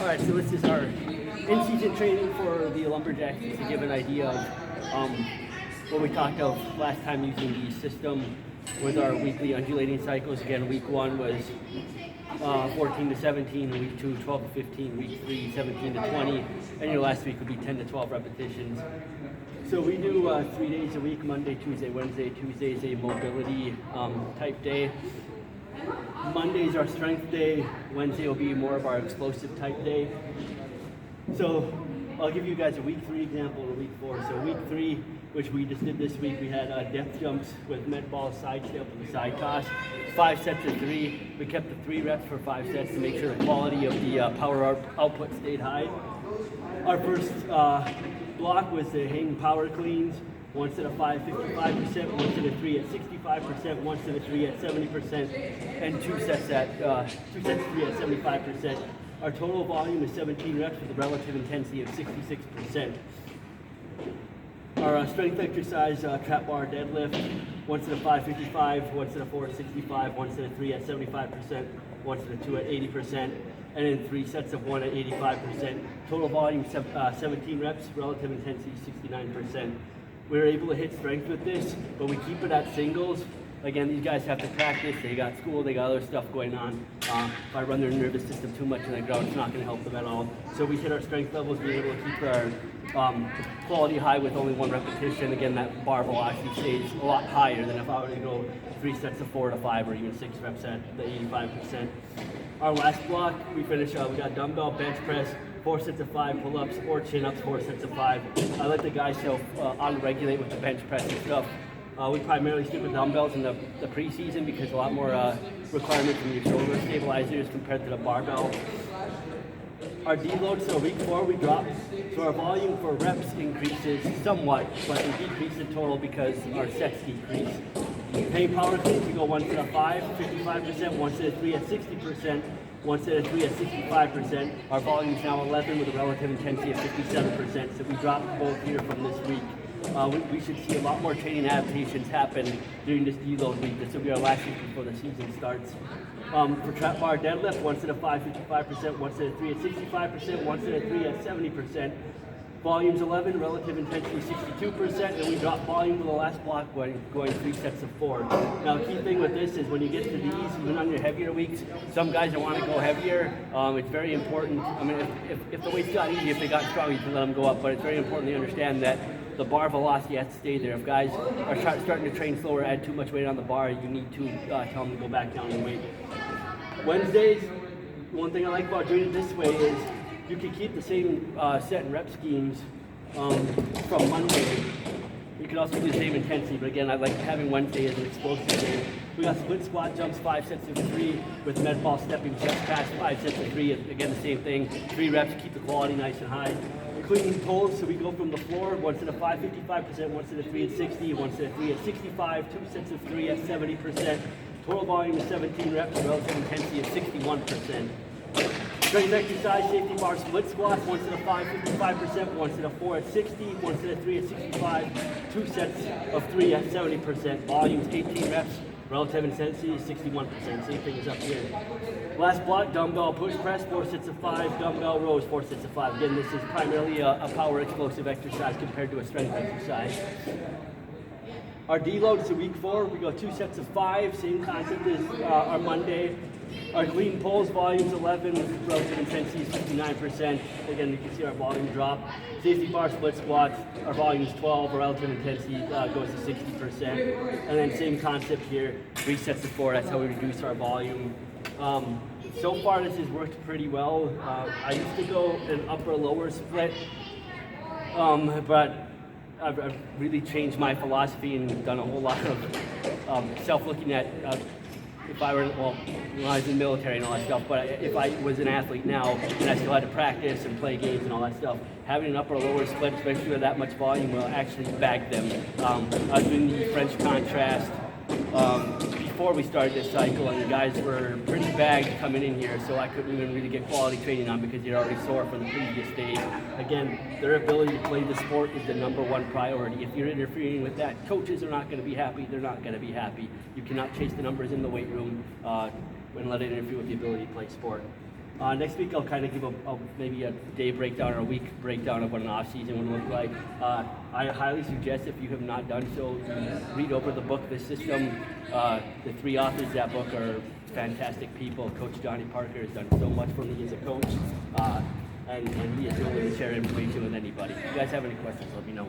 right, so this is our in-season training for the Lumberjacks, just to give an idea of what we talked of last time using the system with our weekly undulating cycles. Again, week 1 was 14 to 17, week 2, 12 to 15, week 3, 17 to 20, and your last week would be 10 to 12 repetitions. So we do 3 days a week, Monday, Tuesday, Wednesday. Tuesday is a mobility type day. Monday is our strength day. Wednesday will be more of our explosive type day. So I'll give you guys a week 3 example and a week 4. So week 3, which we just did this week, we had depth jumps with med ball, side step, and side toss. 5 sets of 3. We kept the 3 reps for 5 sets to make sure the quality of the power output stayed high. Our first block was the hang power cleans. 1 set of 5, 55%, 1 set of 3 at 65%, 1 set of 3 at 70%, and 2 sets of 3 at 75%. Our total volume is 17 reps with a relative intensity of 66%. Our strength exercise, trap bar deadlift, 1 set of 5, 55, 1 set of 4 at 65, 1 set of 3 at 75%, 1 set of 2 at 80%, and then 3 sets of 1 at 85%. Total volume 17 reps, relative intensity 69%. We were able to hit strength with this, but we keep it at singles. Again, these guys have to practice. They got school, they got other stuff going on. If I run their nervous system too much in the ground, it's not going to help them at all. So we hit our strength levels, being able to keep our quality high with only 1 repetition. Again, that bar velocity stays a lot higher than if I were to go 3 sets of 4 to 5 or even 6 reps at the 85%. Our last block, we finish, we got dumbbell bench press, 4 sets of 5 pull-ups or chin-ups, 4 sets of 5. I let the guys auto-regulate with the bench press and stuff. We primarily stick with dumbbells in the preseason because a lot more requirements from your shoulder stabilizers compared to the barbell. Our deload, so week 4 we drop, so our volume for reps increases somewhat, but we decrease the total because our sets decrease. Hang power cleans, we go 1 set of 5, 55%, 1 set of 3 at 60%, 1 set of 3 at 65%. Our volume is now 11 with a relative intensity of 57%, so we dropped both here from this week. We should see a lot more training adaptations happen during this deload week. This will be our last week before the season starts. For trap bar deadlift, 1 set of 5, 55%, 1 set of 3 at 65%, 1 set of 3 at 70%. Volume's 11, relative intensity 62%, and we drop volume for the last block going 3 sets of 4. Now, the key thing with this is when you get to these, even on your heavier weeks, some guys that want to go heavier, it's very important. I mean, if the weight's got easy, if they got strong, you can let them go up, but it's very important to understand that the bar velocity has to stay there. If guys are starting to train slower, add too much weight on the bar, you need to tell them to go back down in weight. Wednesdays, one thing I like about doing it this way is you can keep the same set and rep schemes from Monday. You can also do the same intensity, but again, I like having Wednesday as an explosive day. We got split squat jumps, 5 sets of 3 with med ball stepping chest pass, 5 sets of 3. Again, the same thing, 3 reps, keep the quality nice and high. Clean toes, so we go from the floor, 1 set of 5, 55%, 1 set of 3 at 60, 1 set of 3 at 65, 2 sets of 3 at 70%. Total volume is 17 reps, relative intensity of 61%. Strength exercise, safety bar split squats, 1 set of 5, 55%, 1 set of 4 at 60, 1 set of 3 at 65, 2 sets of 3 at 70%. Volumes 18 reps, relative intensity is 61%. Same thing is up here. Last block, dumbbell push press, 4 sets of 5, dumbbell rows, 4 sets of 5. Again, this is primarily a power explosive exercise compared to a strength exercise. Our deload, so week 4, we go 2 sets of 5, same concept as our Monday. Our clean pulls, volume's 11, relative intensity is 59%. Again, you can see our volume drop. Safety bar split squats, our volume is 12, our relative intensity goes to 60%. And then same concept here, 3 sets of 4, that's how we reduce our volume. So far this has worked pretty well. I used to go an upper-lower split, but I've really changed my philosophy and done a whole lot of self-looking at if I were, well, when I was in the military and all that stuff, but if I was an athlete now and I still had to practice and play games and all that stuff, having an upper or lower split, especially with that much volume, will actually bag them. I was doing the French contrast before we started this cycle, and the guys were pretty bagged coming in here, so I couldn't even really get quality training on because they're already sore from the previous days. Again, their ability to play the sport is the #1 priority. If you're interfering with that, coaches are not going to be happy. They're not going to be happy. You cannot chase the numbers in the weight room and let it interfere with the ability to play sport. Next week I'll kind of give maybe a day breakdown or a week breakdown of what an off season would look like. I highly suggest, if you have not done so, read over the book, The System. The three authors of that book are fantastic people. Coach Johnny Parker has done so much for me as a coach, and he is willing to share information with anybody. If you guys have any questions, let me know.